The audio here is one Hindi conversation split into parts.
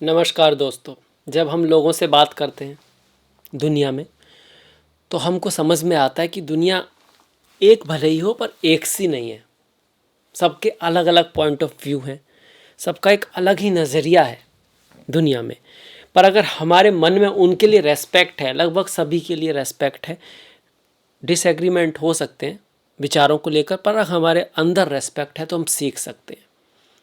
नमस्कार दोस्तों। जब हम लोगों से बात करते हैं दुनिया में, तो हमको समझ में आता है कि दुनिया एक भले ही हो पर एक सी नहीं है। सबके अलग अलग पॉइंट ऑफ व्यू हैं, सबका एक अलग ही नज़रिया है दुनिया में। पर अगर हमारे मन में उनके लिए रेस्पेक्ट है, लगभग सभी के लिए रेस्पेक्ट है। डिसएग्रीमेंट हो सकते हैं विचारों को लेकर, पर अगर हमारे अंदर रेस्पेक्ट है तो हम सीख सकते हैं।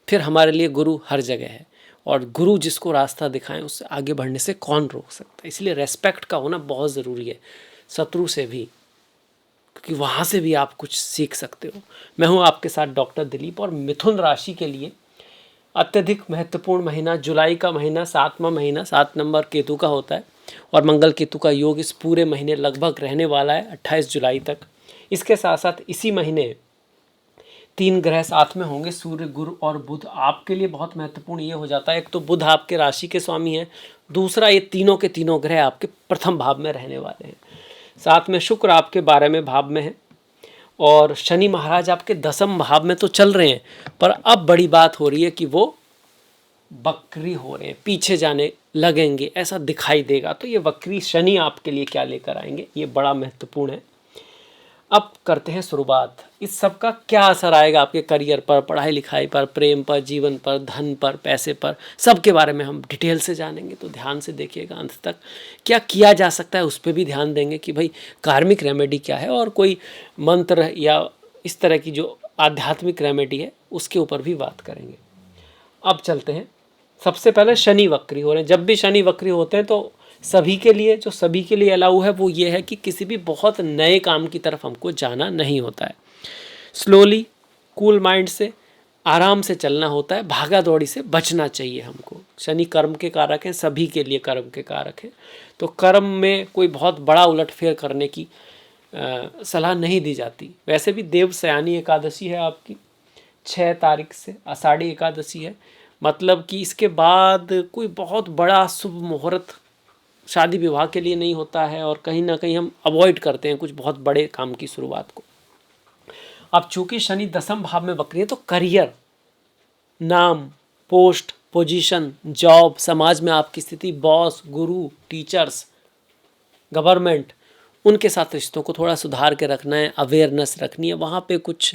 फिर हमारे लिए गुरु हर जगह है, और गुरु जिसको रास्ता दिखाएं उससे आगे बढ़ने से कौन रोक सकता है। इसलिए रेस्पेक्ट का होना बहुत ज़रूरी है, शत्रु से भी, क्योंकि वहाँ से भी आप कुछ सीख सकते हो। मैं हूँ आपके साथ डॉक्टर दिलीप, और मिथुन राशि के लिए अत्यधिक महत्वपूर्ण महीना जुलाई का महीना, 7वां महीना, 7 नंबर केतु का होता है, और मंगल केतु का योग इस पूरे महीने लगभग रहने वाला है 28 जुलाई तक। इसके साथ साथ इसी महीने 3 ग्रह साथ में होंगे, सूर्य, गुरु और बुध। आपके लिए बहुत महत्वपूर्ण ये हो जाता है, एक तो बुध आपके राशि के स्वामी हैं, दूसरा ये तीनों के तीनों ग्रह आपके प्रथम भाव में रहने वाले हैं। साथ में शुक्र आपके 12वें भाव में है, और शनि महाराज आपके 10वें भाव में तो चल रहे हैं, पर अब बड़ी बात हो रही है कि वो वक्री हो रहे हैं, पीछे जाने लगेंगे, ऐसा दिखाई देगा। तो ये वक्री शनि आपके लिए क्या लेकर आएंगे, ये बड़ा महत्वपूर्ण है। अब करते हैं शुरुआत। इस सब का क्या असर आएगा आपके करियर पर, पढ़ाई लिखाई पर, प्रेम पर, जीवन पर, धन पर, पैसे पर, सब के बारे में हम डिटेल से जानेंगे। तो ध्यान से देखिएगा अंत तक। क्या किया जा सकता है उस पर भी ध्यान देंगे कि भाई कार्मिक रेमेडी क्या है, और कोई मंत्र या इस तरह की जो आध्यात्मिक रेमेडी है उसके ऊपर भी बात करेंगे। अब चलते हैं। सबसे पहले शनि वक्री हो रहे हैं। जब भी शनि वक्री होते हैं तो सभी के लिए अलाउ है वो ये है कि किसी भी बहुत नए काम की तरफ हमको जाना नहीं होता है। स्लोली, कूल माइंड से, आराम से चलना होता है, भागा दौड़ी से बचना चाहिए हमको। शनि कर्म के कारक हैं, सभी के लिए कर्म के कारक हैं, तो कर्म में कोई बहुत बड़ा उलटफेर करने की सलाह नहीं दी जाती। वैसे भी देवसयानी एकादशी है आपकी 6 तारीख से, आषाढ़ी एकादशी है, मतलब कि इसके बाद कोई बहुत बड़ा शुभ मुहूर्त शादी विवाह के लिए नहीं होता है, और कहीं ना कहीं हम अवॉइड करते हैं कुछ बहुत बड़े काम की शुरुआत को। अब चूंकि शनि 10वें भाव में वक्री है, तो करियर, नाम, पोस्ट, पोजीशन, जॉब, समाज में आपकी स्थिति, बॉस, गुरु, टीचर्स, गवर्नमेंट, उनके साथ रिश्तों को थोड़ा सुधार के रखना है, अवेयरनेस रखनी है। वहाँ पे कुछ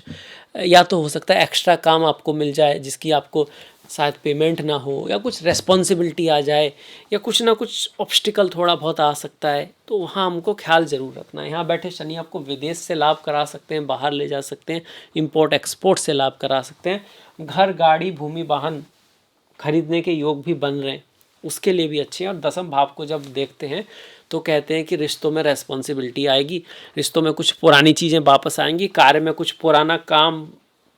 या तो हो सकता है एक्स्ट्रा काम आपको मिल जाए जिसकी आपको शायद पेमेंट ना हो, या कुछ रेस्पॉन्सिबिलिटी आ जाए, या कुछ ना कुछ ऑब्स्टिकल थोड़ा बहुत आ सकता है, तो वहाँ हमको ख्याल ज़रूर रखना है। यहाँ बैठे शनि आपको विदेश से लाभ करा सकते हैं, बाहर ले जा सकते हैं, इम्पोर्ट एक्सपोर्ट से लाभ करा सकते हैं, घर, गाड़ी, भूमि, वाहन खरीदने के योग भी बन रहे हैं, उसके लिए भी अच्छे हैं। और 10वें भाव को जब देखते हैं तो कहते हैं कि रिश्तों में रेस्पॉन्सिबिलिटी आएगी, रिश्तों में कुछ पुरानी चीज़ें वापस आएंगी, कार्य में कुछ पुराना काम,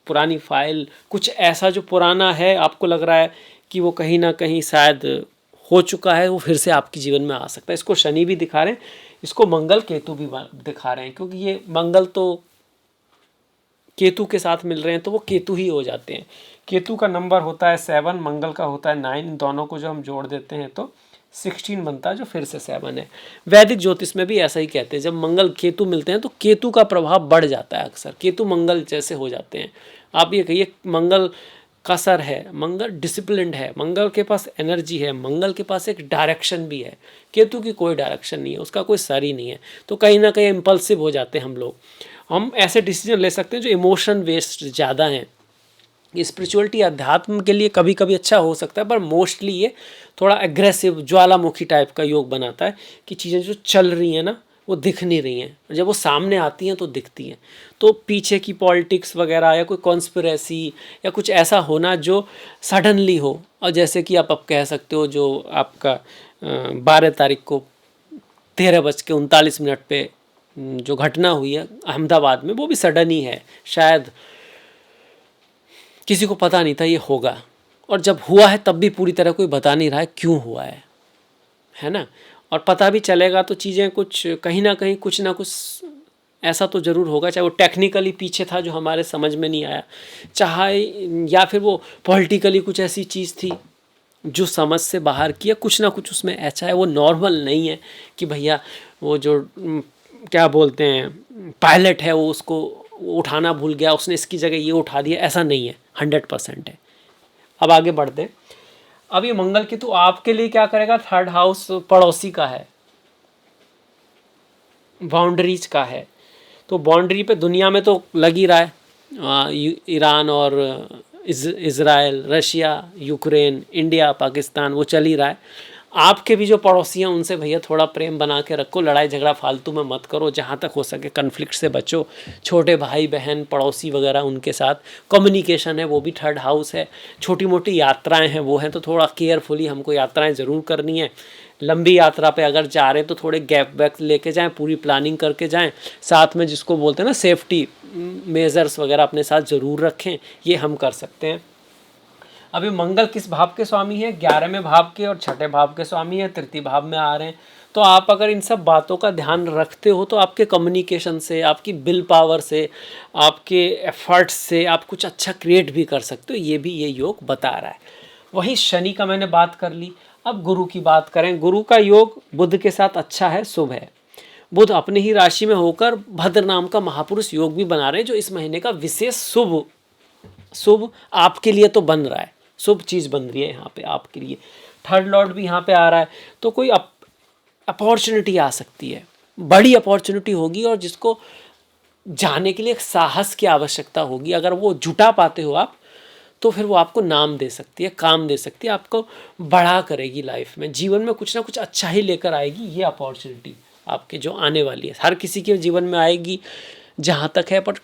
पुरानी फाइल, कुछ ऐसा जो पुराना है आपको लग रहा है कि वो कहीं ना कहीं शायद हो चुका है, वो फिर से आपके जीवन में आ सकता है। इसको शनि भी दिखा रहे हैं, इसको मंगल केतु भी दिखा रहे हैं, क्योंकि ये मंगल तो केतु के साथ मिल रहे हैं तो वो केतु ही हो जाते हैं। केतु का नंबर होता है 7, मंगल का होता है 9, इन दोनों को जो हम जोड़ देते हैं तो 16 बनता है, जो फिर से 7 है। वैदिक ज्योतिष में भी ऐसा ही कहते हैं, जब मंगल केतु मिलते हैं तो केतु का प्रभाव बढ़ जाता है, अक्सर केतु मंगल जैसे हो जाते हैं। आप ये कहिए मंगल का सर है, मंगल डिसिप्लिन्ड है, मंगल के पास एनर्जी है, मंगल के पास एक डायरेक्शन भी है। केतु की कोई डायरेक्शन नहीं है, उसका कोई सर ही नहीं है, तो कहीं ना कहीं इम्पल्सिव हो जाते हैं हम लोग। हम ऐसे डिसीजन ले सकते हैं जो इमोशन बेस्ड ज़्यादा हैं। स्पिरिचुअलिटी, अध्यात्म के लिए कभी कभी अच्छा हो सकता है, पर मोस्टली ये थोड़ा एग्रेसिव, ज्वालामुखी टाइप का योग बनाता है कि चीज़ें जो चल रही हैं ना वो दिख नहीं रही हैं, जब वो सामने आती हैं तो दिखती हैं। तो पीछे की पॉलिटिक्स वगैरह, या कोई कॉन्स्पिरेसी, या कुछ ऐसा होना जो सडनली हो, और जैसे कि आप अब कह सकते हो जो आपका 12 तारीख को 13:39 पे जो घटना हुई है अहमदाबाद में, वो भी सडन ही है, शायद किसी को पता नहीं था ये होगा, और जब हुआ है तब भी पूरी तरह कोई बता नहीं रहा है क्यों हुआ है ना। और पता भी चलेगा तो चीज़ें कुछ कहीं ना कहीं कुछ ना कुछ ऐसा तो ज़रूर होगा, चाहे वो टेक्निकली पीछे था जो हमारे समझ में नहीं आया, चाहे या फिर वो पॉलिटिकली कुछ ऐसी चीज़ थी जो समझ से बाहर किया, कुछ ना कुछ उसमें ऐसा है। वो नॉर्मल नहीं है कि भैया वो जो क्या बोलते हैं पायलट है वो उसको उठाना भूल गया, उसने इसकी जगह ये उठा दिया, ऐसा नहीं है, 100% है। अब आगे बढ़ते हैं। अब ये मंगल केतु आपके लिए क्या करेगा, थर्ड हाउस पड़ोसी का है, बाउंड्रीज का है। तो बाउंड्री पे दुनिया में तो लग ही रहा है, ईरान और Israel, Russia, Ukraine, India, Pakistan, वो चल ही रहा है। आपके भी जो पड़ोसी हैं उनसे भैया थोड़ा प्रेम बना के रखो, लड़ाई झगड़ा फालतू में मत करो, जहाँ तक हो सके कन्फ्लिक्ट से बचो। छोटे भाई बहन पड़ोसी वगैरह उनके साथ कम्युनिकेशन है, वो भी थर्ड हाउस है। छोटी मोटी यात्राएं हैं वो हैं, तो थोड़ा केयरफुली हमको यात्राएं ज़रूर करनी है। लंबी यात्रा पे अगर जा रहे हैं तो थोड़े गैप वैप लेके जाएं, पूरी प्लानिंग करके जाएं। साथ में जिसको बोलते हैं ना सेफ्टी मेजर्स वगैरह अपने साथ ज़रूर रखें, ये हम कर सकते हैं। अभी मंगल किस भाव के स्वामी है, 11वें भाव के और 6ठे भाव के स्वामी है, तृतीय भाव में आ रहे हैं। तो आप अगर इन सब बातों का ध्यान रखते हो तो आपके कम्युनिकेशन से, आपकी विल पावर से, आपके एफर्ट्स से आप कुछ अच्छा क्रिएट भी कर सकते हो, ये भी ये योग बता रहा है। वहीं शनि का मैंने बात कर ली, अब गुरु की बात करें। गुरु का योग बुध के साथ अच्छा है, शुभ है। बुध अपनी ही राशि में होकर भद्र नाम का महापुरुष योग भी बना रहे हैं, जो इस महीने का विशेष शुभ आपके लिए तो बन रहा है, शुभ चीज़ बन रही है यहाँ पे आपके लिए। थर्ड लॉर्ड भी यहाँ पे आ रहा है, तो कोई अपॉर्चुनिटी आ सकती है, बड़ी अपॉर्चुनिटी होगी, और जिसको जाने के लिए एक साहस की आवश्यकता होगी। अगर वो जुटा पाते हो आप, तो फिर वो आपको नाम दे सकती है, काम दे सकती है, आपको बड़ा करेगी लाइफ में, जीवन में कुछ ना कुछ अच्छा ही लेकर आएगी। ये अपॉर्चुनिटी आपके जो आने वाली है, हर किसी के जीवन में आएगी जहाँ तक है, पर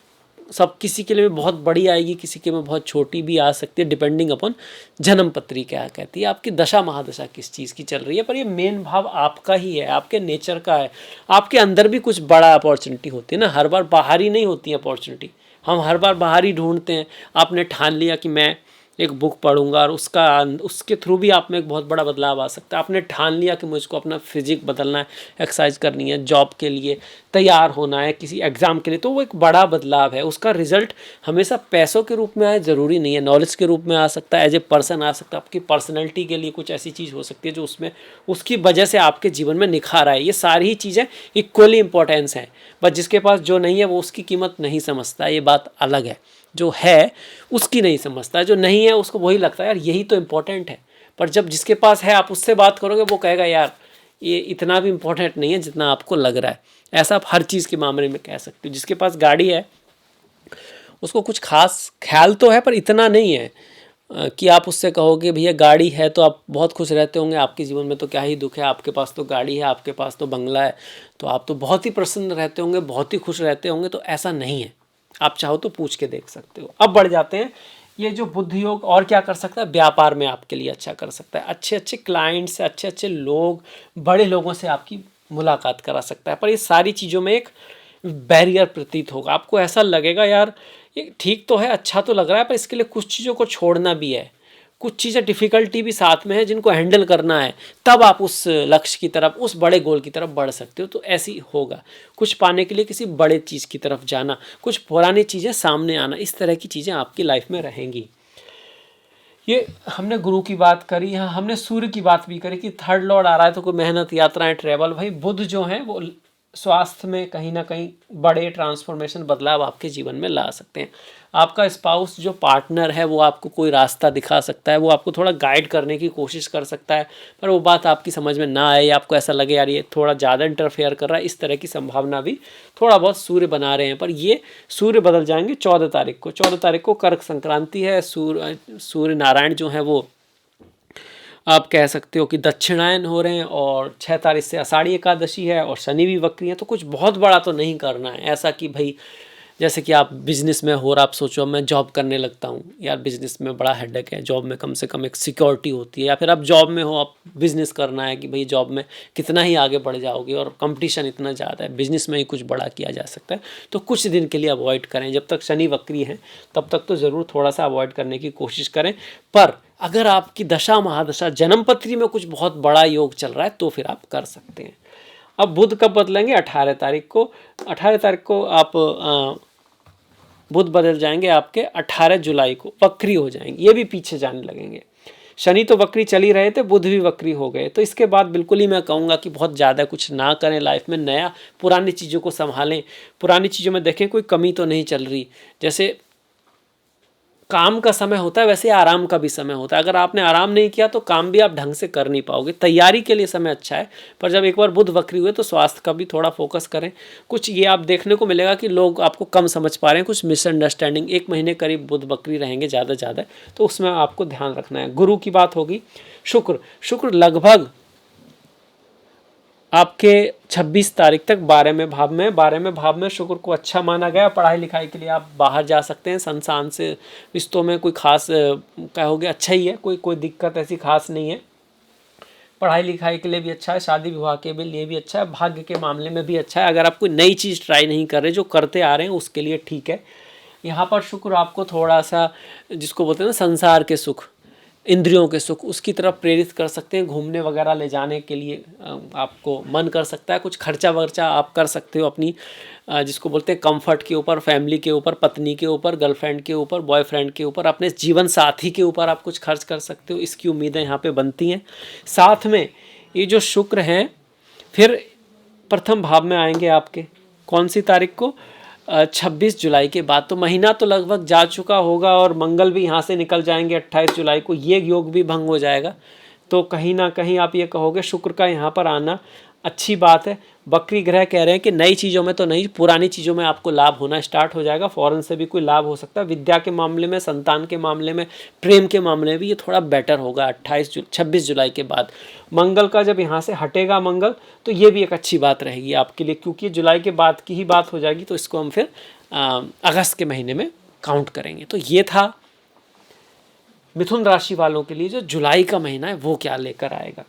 सब किसी के लिए बहुत बड़ी आएगी, किसी के में बहुत छोटी भी आ सकती है, डिपेंडिंग अपॉन जन्म पत्री क्या कहती है, आपकी दशा महादशा किस चीज़ की चल रही है। पर ये मेन भाव आपका ही है, आपके नेचर का है। आपके अंदर भी कुछ बड़ा अपॉर्चुनिटी होती है ना, हर बार बाहर ही नहीं होती है अपॉर्चुनिटी, हम हर बार बाहर ही ढूंढते हैं। आपने ठान लिया कि मैं एक बुक पढ़ूंगा और उसके थ्रू भी आप में एक बहुत बड़ा बदलाव आ सकता है। आपने ठान लिया कि मुझको अपना फिजिक बदलना है, एक्सरसाइज करनी है, जॉब के लिए तैयार होना है, किसी एग्ज़ाम के लिए, तो वो एक बड़ा बदलाव है। उसका रिजल्ट हमेशा पैसों के रूप में आए ज़रूरी नहीं है, नॉलेज के रूप में आ सकता है, एज ए पर्सन आ सकता है, आपकी पर्सनैलिटी के लिए कुछ ऐसी चीज़ हो सकती है जो उसमें उसकी वजह से आपके जीवन में निखार आए। ये सारी ही चीज़ें इक्वली इंपॉर्टेंस हैं, बस जिसके पास जो नहीं है वो उसकी कीमत नहीं समझता, ये बात अलग है। जो है उसकी नहीं समझता है, जो नहीं है उसको वही लगता है यार यही तो इम्पोर्टेंट है। पर जब जिसके पास है आप उससे बात करोगे, वो कहेगा यार ये इतना भी इम्पोर्टेंट नहीं है जितना आपको लग रहा है। ऐसा आप हर चीज़ के मामले में कह सकते हो। जिसके पास गाड़ी है उसको कुछ खास ख्याल तो है, पर इतना नहीं है कि आप उससे कहोगे भैया गाड़ी है तो आप बहुत खुश रहते होंगे, आपके जीवन में तो क्या ही दुख है, आपके पास तो गाड़ी है, आपके पास तो बंगला है, तो आप तो बहुत ही प्रसन्न रहते होंगे, बहुत ही खुश रहते होंगे। तो ऐसा नहीं है, आप चाहो तो पूछ के देख सकते हो। अब बढ़ जाते हैं, ये जो बुध योग और क्या कर सकता है, व्यापार में आपके लिए अच्छा कर सकता है। अच्छे अच्छे क्लाइंट से, अच्छे अच्छे लोग, बड़े लोगों से आपकी मुलाकात करा सकता है। पर ये सारी चीज़ों में एक बैरियर प्रतीत होगा, आपको ऐसा लगेगा यार ये ठीक तो है, अच्छा तो लग रहा है, पर इसके लिए कुछ चीज़ों को छोड़ना भी है, कुछ चीज़ें डिफ़िकल्टी भी साथ में है जिनको हैंडल करना है, तब आप उस लक्ष्य की तरफ, उस बड़े गोल की तरफ बढ़ सकते हो। तो ऐसी होगा, कुछ पाने के लिए किसी बड़े चीज़ की तरफ जाना, कुछ पुरानी चीज़ें सामने आना, इस तरह की चीज़ें आपकी लाइफ में रहेंगी। ये हमने गुरु की बात करी, यहाँ हमने सूर्य की बात भी करी कि थर्ड लॉर्ड आ रहा है तो कोई मेहनत, यात्राएं, ट्रैवल। भाई बुध जो है वो स्वास्थ्य में कहीं ना कहीं बड़े ट्रांसफॉर्मेशन, बदलाव आपके जीवन में ला सकते हैं। आपका स्पाउस जो पार्टनर है वो आपको कोई रास्ता दिखा सकता है, वो आपको थोड़ा गाइड करने की कोशिश कर सकता है, पर वो बात आपकी समझ में ना आए, आपको ऐसा लगे यार ये थोड़ा ज़्यादा इंटरफेयर कर रहा है, इस तरह की संभावना भी थोड़ा बहुत सूर्य बना रहे हैं। पर ये सूर्य बदल जाएंगे 14 तारीख को। 14 तारीख को कर्क संक्रांति है, सूर्य नारायण जो है वो आप कह सकते हो कि दक्षिणायन हो रहे हैं, और 6 तारीख से आषाढ़ी एकादशी है, और शनि भी वक्री है। तो कुछ बहुत बड़ा तो नहीं करना है, ऐसा कि भाई जैसे कि आप बिज़नेस में हो और आप सोचो मैं जॉब करने लगता हूँ, यार बिज़नेस में बड़ा हेडेक है, जॉब में कम से कम एक सिक्योरिटी होती है, या फिर आप जॉब में हो, आप बिज़नेस करना है कि भाई जॉब में कितना ही आगे बढ़ जाओगे और कंपटीशन इतना ज़्यादा है, बिज़नेस में ही कुछ बड़ा किया जा सकता है। तो कुछ दिन के लिए अवॉइड करें, जब तक शनि वक्री है तब तक तो ज़रूर थोड़ा सा अवॉइड करने की कोशिश करें। पर अगर आपकी दशा महादशा जन्म पत्री में कुछ बहुत बड़ा योग चल रहा है तो फिर आप कर सकते हैं। अब बुध कब बदलेंगे, 18 तारीख को। 18 तारीख को आप बुध बदल जाएंगे आपके, 18 जुलाई को वक्री हो जाएंगे, ये भी पीछे जाने लगेंगे। शनि तो वक्री चल ही रहे थे, बुध भी वक्री हो गए। तो इसके बाद बिल्कुल ही मैं कहूँगा कि बहुत ज़्यादा कुछ ना करें लाइफ में, नया पुरानी चीज़ों को संभालें, पुरानी चीज़ों में देखें कोई कमी तो नहीं चल रही। जैसे काम का समय होता है वैसे आराम का भी समय होता है। अगर आपने आराम नहीं किया तो काम भी आप ढंग से कर नहीं पाओगे। तैयारी के लिए समय अच्छा है, पर जब एक बार बुध वक्री हुए तो स्वास्थ्य का भी थोड़ा फोकस करें। कुछ ये आप देखने को मिलेगा कि लोग आपको कम समझ पा रहे हैं, कुछ मिसअंडरस्टैंडिंग, 1 महीने करीब बुध वक्री रहेंगे ज़्यादा ज़्यादा, तो उसमें आपको ध्यान रखना है। गुरु की बात होगी। शुक्र लगभग आपके 26 तारीख तक 12वें भाव में शुक्र को अच्छा माना गया। पढ़ाई लिखाई के लिए आप बाहर जा सकते हैं। संतान से रिश्तों में कोई खास कहोगे अच्छा ही है, कोई दिक्कत ऐसी खास नहीं है। पढ़ाई लिखाई के लिए भी अच्छा है, शादी विवाह के लिए भी अच्छा है, भाग्य के मामले में भी अच्छा है। अगर आप कोई नई चीज़ ट्राई नहीं कर रहे, जो करते आ रहे हैं उसके लिए ठीक है। यहाँ पर शुक्र आपको थोड़ा सा, जिसको बोलते हैं ना संसार के सुख, इंद्रियों के सुख, उसकी तरफ प्रेरित कर सकते हैं। घूमने वगैरह ले जाने के लिए आपको मन कर सकता है। कुछ खर्चा वर्चा आप कर सकते हो अपनी, जिसको बोलते हैं कंफर्ट के ऊपर, फैमिली के ऊपर, पत्नी के ऊपर, गर्लफ्रेंड के ऊपर, बॉयफ्रेंड के ऊपर, अपने जीवन साथी के ऊपर आप कुछ खर्च कर सकते हो। इसकी उम्मीदें यहाँ पे बनती हैं। साथ में ये जो शुक्र हैं फिर प्रथम भाव में आएंगे आपके, कौन सी तारीख को? 26 जुलाई के बाद। तो महीना तो लगभग जा चुका होगा और मंगल भी यहाँ से निकल जाएंगे 28 जुलाई को, ये योग भी भंग हो जाएगा। तो कहीं ना कहीं आप ये कहोगे शुक्र का यहाँ पर आना अच्छी बात है। वक्री ग्रह कह रहे हैं कि नई चीज़ों में तो नहीं, पुरानी चीज़ों में आपको लाभ होना स्टार्ट हो जाएगा। फॉरेन से भी कोई लाभ हो सकता है। विद्या के मामले में, संतान के मामले में, प्रेम के मामले में भी ये थोड़ा बेटर होगा 26 जुलाई के बाद। मंगल का जब यहाँ से हटेगा मंगल, तो ये भी एक अच्छी बात रहेगी आपके लिए, क्योंकि जुलाई के बाद की ही बात हो जाएगी। तो इसको हम फिर अगस्त के महीने में काउंट करेंगे। तो ये था मिथुन राशि वालों के लिए जो जुलाई का महीना है वो क्या लेकर आएगा।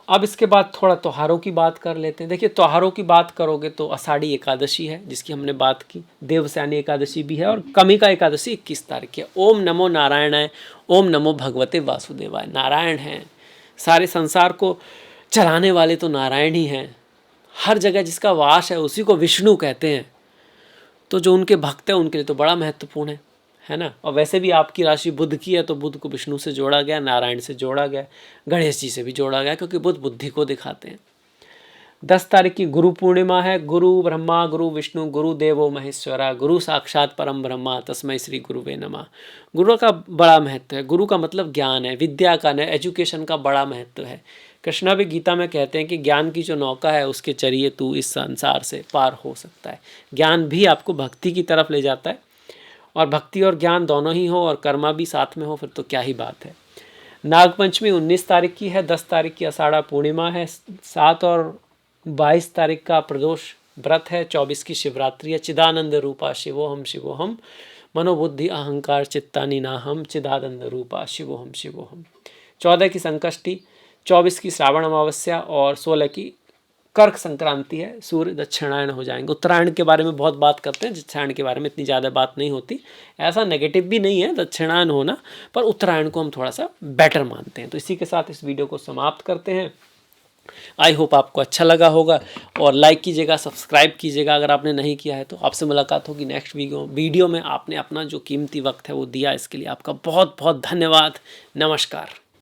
अब इसके बाद थोड़ा त्योहारों की बात कर लेते हैं। देखिए, त्योहारों की बात करोगे तो आषाढ़ी एकादशी है जिसकी हमने बात की, देवस्यानी एकादशी भी है, और कमिका एकादशी 21 तारीख है। ओम नमो नारायणाय, ओम नमो भगवते वासुदेवाय। नारायण हैं, सारे संसार को चलाने वाले तो नारायण ही हैं। हर जगह जिसका वास है उसी को विष्णु कहते हैं। तो जो उनके भक्त हैं उनके लिए तो बड़ा महत्वपूर्ण है ना। और वैसे भी आपकी राशि बुध की है तो बुध को विष्णु से जोड़ा गया, नारायण से जोड़ा गया, गणेश जी से भी जोड़ा गया, क्योंकि बुध बुद्धि को दिखाते हैं। 10 तारीख की गुरु पूर्णिमा है। गुरु ब्रह्मा गुरु विष्णु गुरु देवो महेश्वरा, गुरु साक्षात परम ब्रह्मा तस्मै श्री गुरुवे नमः। गुरु का बड़ा महत्व है। गुरु का मतलब ज्ञान है, विद्या का, एजुकेशन का बड़ा महत्व है। कृष्णा भी गीता में कहते हैं कि ज्ञान की जो नौका है उसके जरिए तू इस संसार से पार हो सकता है। ज्ञान भी आपको भक्ति की तरफ ले जाता है, और भक्ति और ज्ञान दोनों ही हो और कर्मा भी साथ में हो, फिर तो क्या ही बात है। नागपंचमी 19 तारीख की है। 10 तारीख की आषाढ़ा पूर्णिमा है। 7 और 22 तारीख का प्रदोष व्रत है। 24 की शिवरात्रि है। चिदानंद रूपा शिवोहम मनोबुद्धि अहंकार चित्तानि नाहम चिदानंद रूपा शिवोहम। 14 की संकष्टी, 24 की श्रावण अमावस्या और 16 की कर्क संक्रांति है। सूर्य दक्षिणायन हो जाएंगे। उत्तरायण के बारे में बहुत बात करते हैं, दक्षिणायन के बारे में इतनी ज़्यादा बात नहीं होती। ऐसा नेगेटिव भी नहीं है दक्षिणायन होना, पर उत्तरायण को हम थोड़ा सा बेटर मानते हैं। तो इसी के साथ इस वीडियो को समाप्त करते हैं। आई होप आपको अच्छा लगा होगा, और लाइक कीजिएगा, सब्सक्राइब कीजिएगा अगर आपने नहीं किया है तो। आपसे मुलाकात होगी नेक्स्ट वीडियो में। आपने अपना जो कीमती वक्त है वो दिया, इसके लिए आपका बहुत बहुत धन्यवाद। नमस्कार।